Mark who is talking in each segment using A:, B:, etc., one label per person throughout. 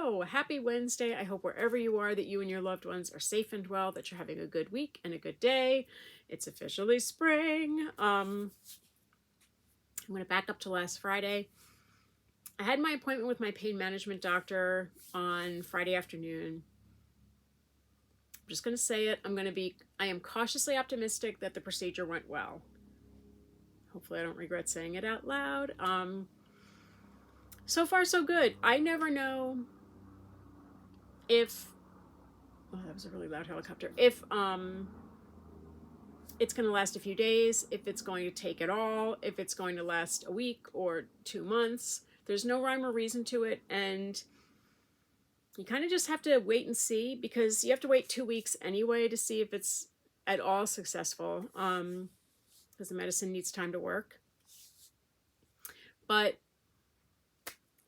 A: So happy Wednesday. I hope wherever you are that you and your loved ones are safe and well, that you're having a good week and a good day. It's officially spring. I'm going to back up to last Friday. I had my appointment with my pain management doctor on Friday afternoon. I'm just going to say it. I am cautiously optimistic that the procedure went well. Hopefully I don't regret saying it out loud. So far so good. I never know if, oh, that was a really loud helicopter. If it's going to last a few days, if it's going to take it all, if it's going to last a week or 2 months. There's no rhyme or reason to it, and you kind of just have to wait and see, because you have to wait 2 weeks anyway to see if it's at all successful, because the medicine needs time to work. But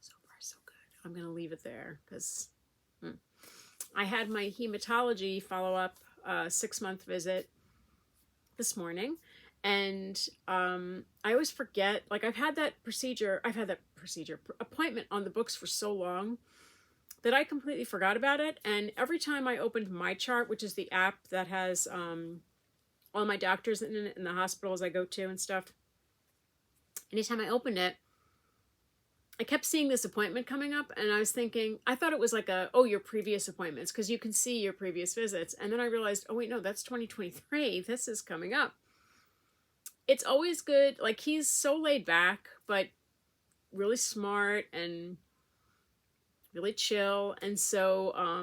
A: so far so good. I'm going to leave it there, because I had my hematology follow-up 6-month visit this morning, and I always forget, like I've had that appointment on the books for so long that I completely forgot about it. And every time I opened my chart, which is the app that has all my doctors in it and the hospitals I go to and stuff, anytime I opened it, I kept seeing this appointment coming up, and I was thinking, I thought it was like your previous appointments, because you can see your previous visits. And then I realized, oh wait, no, that's 2023. This is coming up. It's always good. Like, he's so laid back, but really smart and really chill. And so,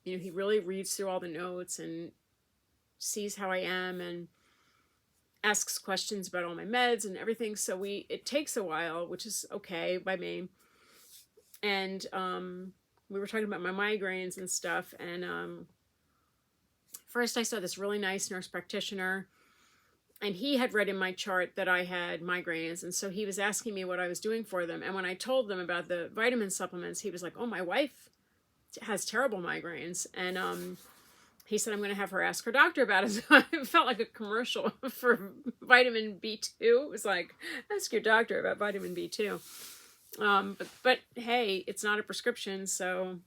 A: he really reads through all the notes and sees how I am and asks questions about all my meds and everything. So it takes a while, which is okay by me. And we were talking about my migraines and stuff. And first I saw this really nice nurse practitioner, and he had read in my chart that I had migraines. And so he was asking me what I was doing for them. And when I told them about the vitamin supplements, he was like, oh, my wife has terrible migraines. And he said, I'm going to have her ask her doctor about it. So it felt like a commercial for vitamin B2. It was like, ask your doctor about vitamin B2. But hey, it's not a prescription. So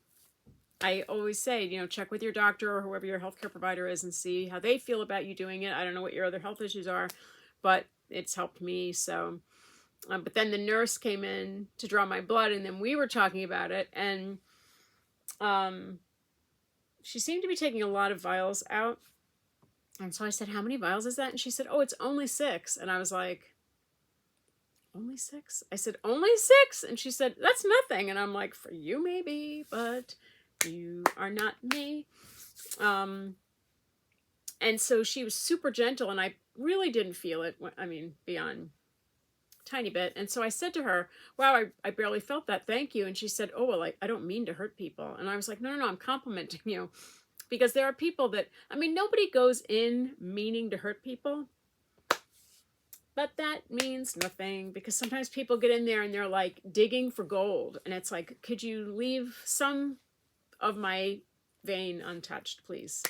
A: I always say, check with your doctor or whoever your healthcare provider is and see how they feel about you doing it. I don't know what your other health issues are, but it's helped me. So, but then the nurse came in to draw my blood, and then we were talking about it, and she seemed to be taking a lot of vials out. And so I said, how many vials is that? And she said, oh, it's only 6. And I was like, only 6? I said, only 6? And she said, that's nothing. And I'm like, for you maybe, but you are not me. And so she was super gentle, and I really didn't feel it. I mean, beyond tiny bit. And so I said to her, wow, I barely felt that. Thank you. And she said, oh, well, I don't mean to hurt people. And I was like, no, I'm complimenting you. Because there are people that, nobody goes in meaning to hurt people. But that means nothing, because sometimes people get in there and they're like digging for gold. And it's like, could you leave some of my vein untouched, please?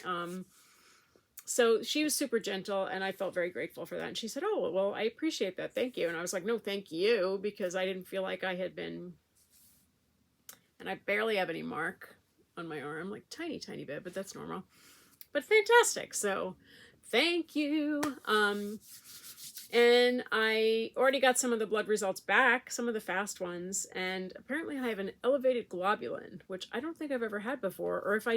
A: So she was super gentle, and I felt very grateful for that. And she said, oh, well, I appreciate that. Thank you. And I was like, no, thank you, because I didn't feel like I had been, and I barely have any mark on my arm, like tiny bit, but that's normal. But fantastic. So thank you. And I already got some of the blood results back, some of the fast ones, and apparently I have an elevated globulin, which I don't think I've ever had before, or if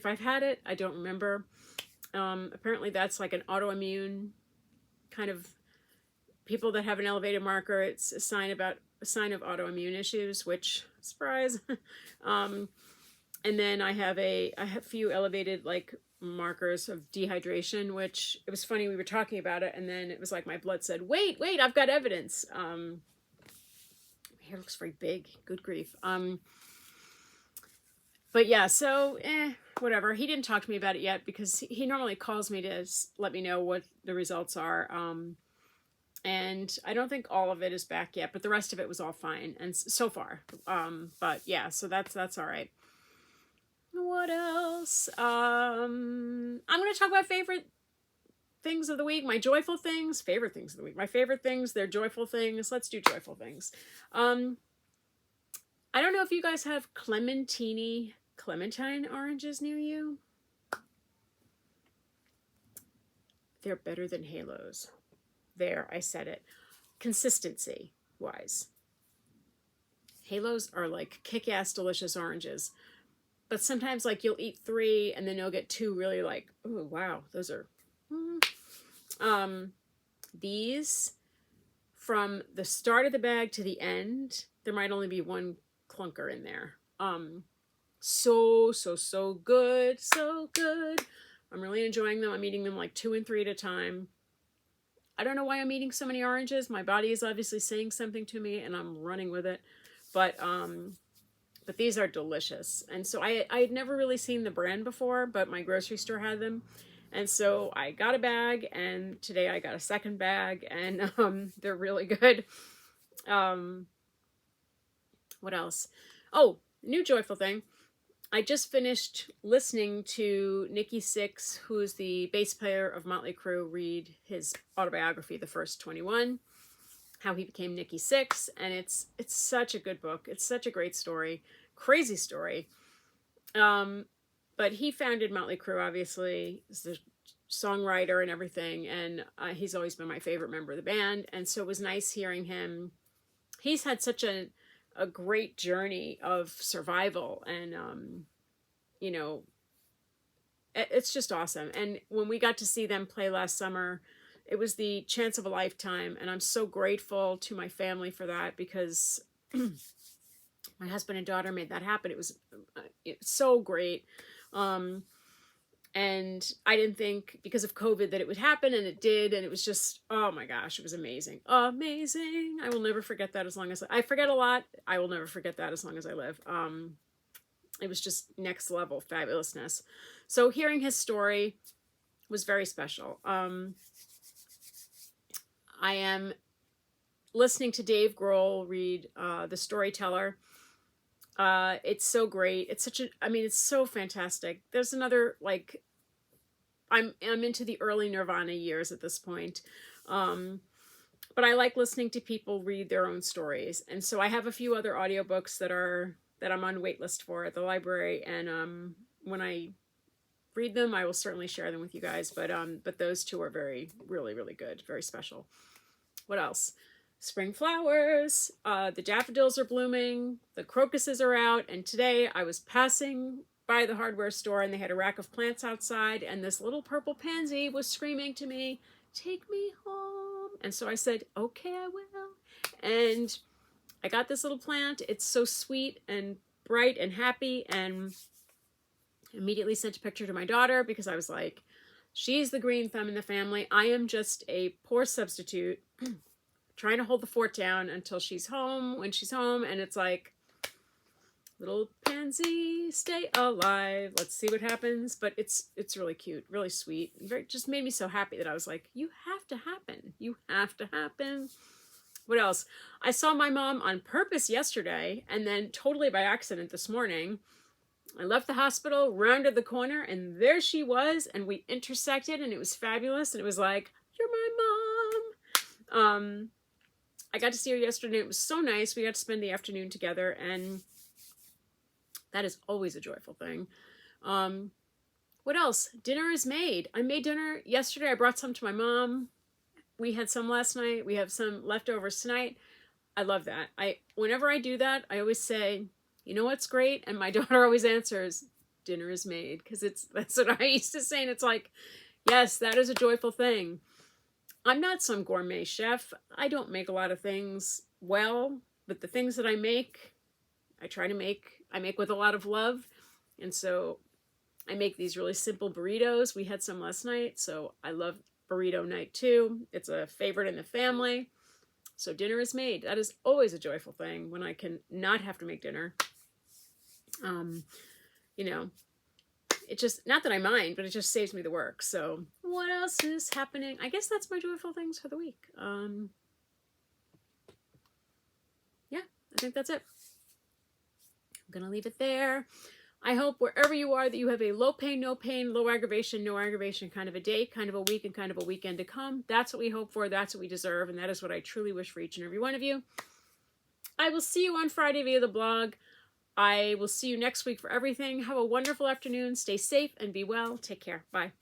A: I've had it, I don't remember. Apparently that's like an autoimmune kind of, people that have an elevated marker, it's a sign of autoimmune issues, which, surprise. And then I have a few elevated like markers of dehydration, which it was funny, we were talking about it, and then it was like my blood said, wait, I've got evidence. My hair looks very big, good grief. But yeah, so whatever. He didn't talk to me about it yet, because he normally calls me to let me know what the results are. And I don't think all of it is back yet, but the rest of it was all fine, and so far. But yeah, so that's all right. What else? I'm going to talk about favorite things of the week, my joyful things, favorite things of the week. My favorite things, they're joyful things. Let's do joyful things. I I don't know if you guys have clementine oranges near you. They're better than halos. There, I said it. Consistency wise. Halos are like kick-ass delicious oranges. But sometimes like you'll eat 3 and then you'll get 2 really like, oh wow, those are these from the start of the bag to the end, there might only be 1 clunker in there. So good, so good. I'm really enjoying them. I'm eating them like 2 and 3 at a time. I don't know why I'm eating so many oranges. My body is obviously saying something to me and I'm running with it. But these are delicious. And so I had never really seen the brand before, but my grocery store had them. And so I got a bag, and today I got a second bag, and they're really good. What else? Oh, new joyful thing. I just finished listening to Nikki Sixx, who's the bass player of Motley Crue, read his autobiography, The First 21, how he became Nikki Sixx, and it's such a good book. It's such a great story, crazy story. But he founded Motley Crue, obviously, as the songwriter and everything, and he's always been my favorite member of the band, and so it was nice hearing him. He's had such a great journey of survival, and you know, it's just awesome. And when we got to see them play last summer, it was the chance of a lifetime, and I'm so grateful to my family for that, because my husband and daughter made that happen. It was so great. And I didn't think because of COVID that it would happen, and it did. And it was just, oh my gosh, it was amazing. Amazing. I will never forget that as long as I forget a lot. I will never forget that as long as I live. It was just next level fabulousness. So hearing his story was very special. I am listening to Dave Grohl read The Storyteller. It's so great. It's such it's so fantastic. There's another, like, I'm into the early Nirvana years at this point. But I like listening to people read their own stories. And so I have a few other audiobooks that I'm on waitlist for at the library. And when I read them, I will certainly share them with you guys. But those 2 are really, really good. Very special. What else? Spring flowers, the daffodils are blooming, the crocuses are out, and today I was passing by the hardware store and they had a rack of plants outside, and this little purple pansy was screaming to me, "Take me home." And so I said, "Okay, I will." And I got this little plant. It's so sweet and bright and happy, and immediately sent a picture to my daughter because I was like, she's the green thumb in the family. I am just a poor substitute trying to hold the fort down until she's home, when she's home, and it's like, little pansy, stay alive. Let's see what happens. But it's really cute, really sweet. Just made me so happy that I was like, you have to happen. You have to happen. What else? I saw my mom on purpose yesterday, and then totally by accident this morning. I left the hospital, rounded the corner, and there she was, and we intersected, and it was fabulous. And it was like, you're my mom. I got to see her yesterday. It was so nice. We got to spend the afternoon together, and that is always a joyful thing. What else? Dinner is made. I made dinner yesterday. I brought some to my mom. We had some last night. We have some leftovers tonight. I love that. Whenever I do that, I always say, you know what's great? And my daughter always answers, dinner is made. Because that's what I used to say. And it's like, yes, that is a joyful thing. I'm not some gourmet chef. I don't make a lot of things well, but the things that I make, I make with a lot of love. And so I make these really simple burritos. We had some last night, so I love burrito night too. It's a favorite in the family. So dinner is made. That is always a joyful thing when I can not have to make dinner. It just, not that I mind, but it just saves me the work. So what else is happening? I guess that's my joyful things for the week. Yeah, I think that's it. I'm going to leave it there. I hope wherever you are that you have a low pain, no pain, low aggravation, no aggravation kind of a day, kind of a week, and kind of a weekend to come. That's what we hope for. That's what we deserve. And that is what I truly wish for each and every one of you. I will see you on Friday via the blog. I will see you next week for everything. Have a wonderful afternoon. Stay safe and be well. Take care. Bye.